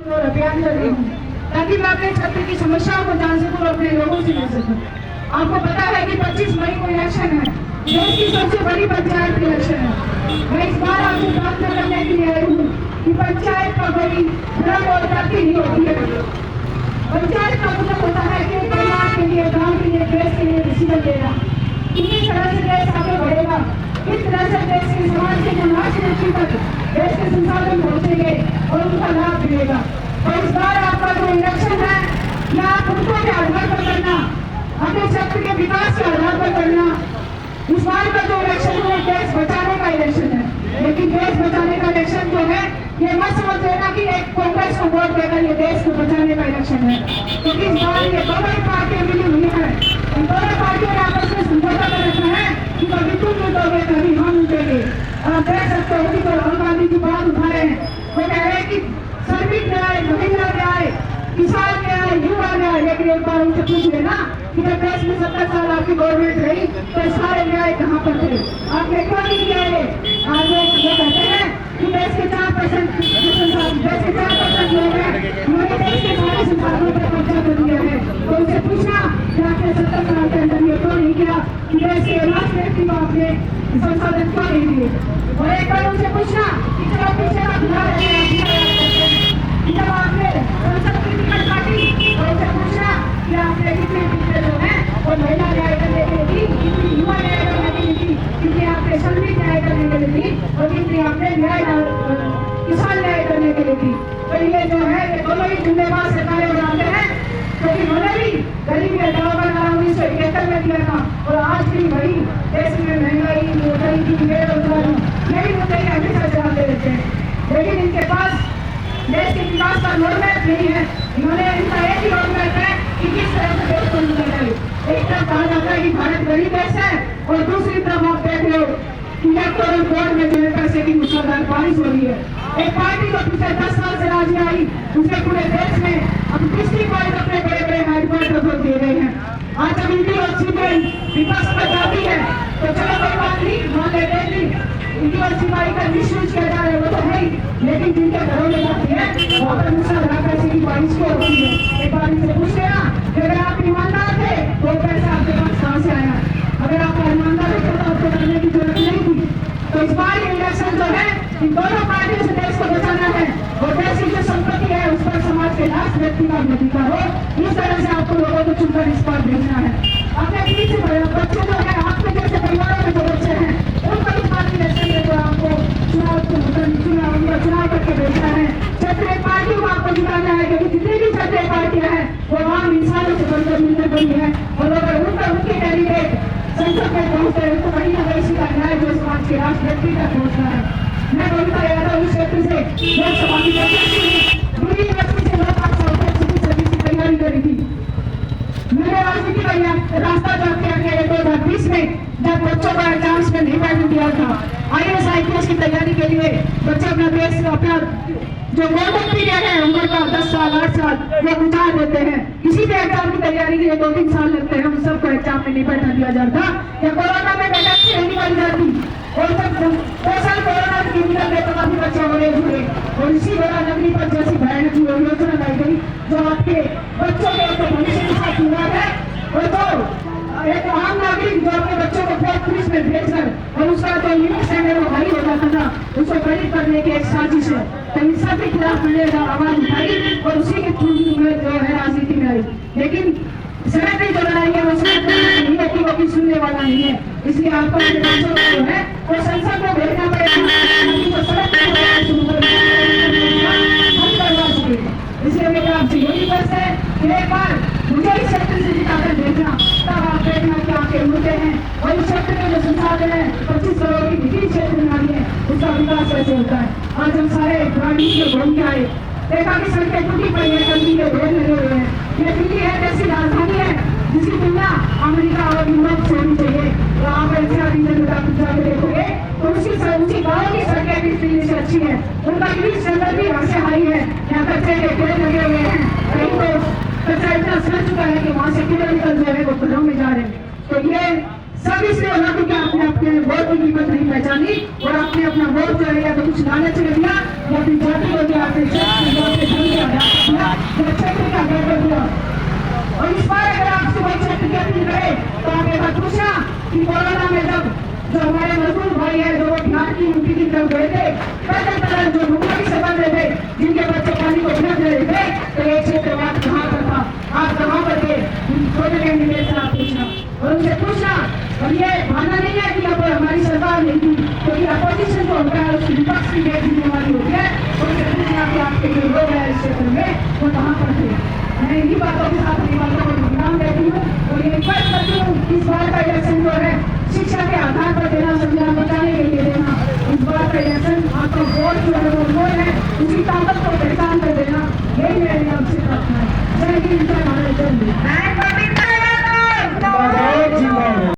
और अभियान कर रही हूँ ताकि मैं अपने क्षेत्र की समस्याओं को जान सकूं और अपने लोगों से मिल सकूं। आपको पता है कि 25 मई को इलेक्शन है, देश की सबसे बड़ी पंचायत इलेक्शन है। मैं इस बार आपसे प्रार्थना करने के लिए आई हूँ कि पंचायत का कोई धर्म और जाति नहीं होती है। पंचायत का मतलब होता है कि परिवार के लिए, गाँव के लिए, देश के लिए डिसीजन लेना। किस तरह से देश आगे बढ़ेगा, किस तरह से देश के समाज के समाज व्यक्ति तक देश के संसाधन पहुँचेंगे और उनका लाभ मिलेगा। और इस बार आपका जो इलेक्शन है, यह आप उनको के आधार पर करना, अपने क्षेत्र के विकास के आधार पर करना। इस बार का जो इलेक्शन है देश बचाने का इलेक्शन है, लेकिन देश बचाने का इलेक्शन जो है ये मत समझ लेना कि एक कांग्रेस को वोट देकर ये देश को बचाने का इलेक्शन है, क्योंकि इस बार ये दोनों ही पार्टियां मिली हुई है। इन दोनों पार्टियों ने आपस में समझौता कर रखा है कि कभी तुम लूटोगे कभी हम लूटेंगे। आप देख सकते हो कि जो राहुल गांधी की बात उठा रहे हैं, वो कह रहे हैं कि श्रमिक न्याय, महिला न्याय, किसान न्याय, युवा न्याय। लेकिन एक बार उनसे पूछ लेना कि जब देश में 70 साल आपकी गवर्नमेंट रही तो सारे न्याय कहाँ पर थे? आपने क्यों नहीं किया ये? आज वो कहते हैं कि देश के 4% लोग हैं, उन्होंने देश के सारे संसाधनों पर कब्जा कर दिया है। तो उनसे पूछना कि आपने 70 साल के अंदर ये क्यों नहीं किया कि देश के लास्ट व्यक्ति को आपने संसाधन क्यों नहीं दिए? और एक बार उनसे पूछना कि चलो पीछे का सुधार जब आपने संसद की टिकट काटी, और उनसे पूछना कि आपने कितने टीचर जो हैं और महिला न्याय करने के लिए दी, कितनी युवा न्याय करने के लिए दी, कितनी आपने श्रमिक न्याय करने के लिए दी और कितनी आपने किसान न्याय करने के लिए दी। तो ये जो है ये दोनों ही जिम्मेवार सरकारें बनाते हैं, क्योंकि उन्होंने भी गरीबी हटाओ का नारा 1971 में दिया था और आज भी वही देश में महंगाई, गरीबी, बेरोजगारी, यही मुद्दे हमेशा चलाते रहते हैं। लेकिन इनके पास देश के विकास का रोडमैप नहीं है। इन्होंने इनका एक ही रोडमैप है कि किस तरह से देश को निकल जाए। एक तरफ कहा जाता है कि भारत गरीब देश है और दूसरी तरफ आप देख लो कि इलेक्टोरल बोर्ड में जो है पैसे की मुसलधार बारिश हो रही है। एक पार्टी जो पिछले 10 साल से राज में आई, उसने पूरे देश में अब डिस्ट्रिक्ट वाइज अपने बड़े बड़े हेडक्वार्टर खोल दिए गए हैं। आज जब ईडी और सीबीआई विपक्ष पर जाती है तो चलो कोई बात नहीं, मान लेते हैं कि ईडी और सीबीआई का मिसयूज किया जा रहा है, वो तो है ही, लेकिन जिनके घरों में जाती है वहाँ पर मुसलधार पैसे की बारिश क्यों होती है? एक बार इनसे पूछ लेना कि अगर आप ईमानदार थे तो पैसा आपके पास कहाँ से आया? अगर आप ईमानदार थे तो आपको करने की जरूरत नहीं थी। तो इस बार ये इलेक्शन जो है इन दोनों पार्टियों से देश को बचाना है और देश की जो संपत्ति है उस पर समाज के लास्ट व्यक्ति का अधिकार हो। इस तरह से आपको लोगों को चुनकर इस बार भेजना है। अपने पीछे बच्चे जो है, आपके जैसे परिवारों में जो बच्चे हैं, उनको इस बार इलेक्शन में जो आपको चुनाव करके भेजना है। क्षेत्रीय पार्टियों को आपको जिताना है, क्योंकि जितनी भी क्षेत्रीय पार्टियां हैं वो आम इंसानों से बनकर मिलकर बनी है और अगर उनके कैंडिडेट संसद में पहुंचते हैं तो कहीं ना कहीं इसका न्याय जो समाज के राष्ट्र व्यक्ति तक पहुंचना है। मैं कविता यादव इस क्षेत्र से लोकसभा की दिल्ली यूनिवर्सिटी से सर्विस की तैयारी करी थी। मैंने राजनीति का रास्ता जो किया गया 2020 में, जब बच्चों का एग्जाम्स में नहीं बैठने दिया था। IAS IPS की तैयारी के लिए बच्चे अपना देश अपना जो गोल्डन पीरियड है उम्र का 10 साल 8 साल वो गुजार देते हैं। किसी भी एग्जाम की तैयारी के लिए 2-3 साल लगते हैं, उन सबको एग्जाम में नहीं बैठा दिया जाता या कोरोना में वैकेंसी नहीं बन जाती और सब 2 साल कोरोना की निकल गए तो काफी बच्चे बड़े हुए और इसी दौरान नगरी पर जैसी भयानक योजना लाई गई जो आपके बच्चों के भविष्य के साथ जुड़ा है। और तो एक आम नागरिक जो अपने बच्चों को पुलिस में भेजकर और उसका जो लिमिट स्टैंडर्ड वो भारी हो जाता था, उसको गरीब करने की एक साजिश है। तो इन सब के खिलाफ मैंने आवाज उठाई और उसी के थ्रू में जो है राजनीति में आई। लेकिन सड़क नहीं जो लड़ाई है वो सड़क नहीं होती, वो भी सुनने वाला नहीं है। इसलिए आपको जो है वो संसद में भेजना पड़ेगा, सड़क करवा सके। इसलिए मेरे आपसे यही बस है कि एक बार मुझे इस क्षेत्र से जिताकर भेजना, तब आप देखना कि आपके मुद्दे हैं और इस क्षेत्र के जो संसाधन है 25 करोड़ की विभिन्न क्षेत्र में आई है, उसका विकास कैसे होता है। आज हम सारे ग्रामीण में घूम के आए, देखा कि सड़कें टूटी पड़ी है, गंदगी के ढेर लगे हुए हैं। ये दिल्ली है जैसी राजधानी है जिसकी तुलना अमेरिका और यूरोप से होनी चाहिए। तो आप ऐसे रीजन में जाकर देखोगे तो उसकी गाँव की सड़कें भी दिल्ली से अच्छी है, उनका इंग्लिश स्टैंडर्ड भी वहाँ से हाई है। यहाँ कच्चे के पेड़ लगे हुए हैं, कहीं तो कचरा इतना सड़ चुका है कि वहाँ से किलोमीटर जो है वो घरों में जा रहे हैं। तो ये सब इसलिए होना क्योंकि आपने अपने वोट की कीमत नहीं पहचानी और आपने अपना वोट जो है या तो कुछ लालच में दिया या फिर जाति को दिया, अपने लोग गए थे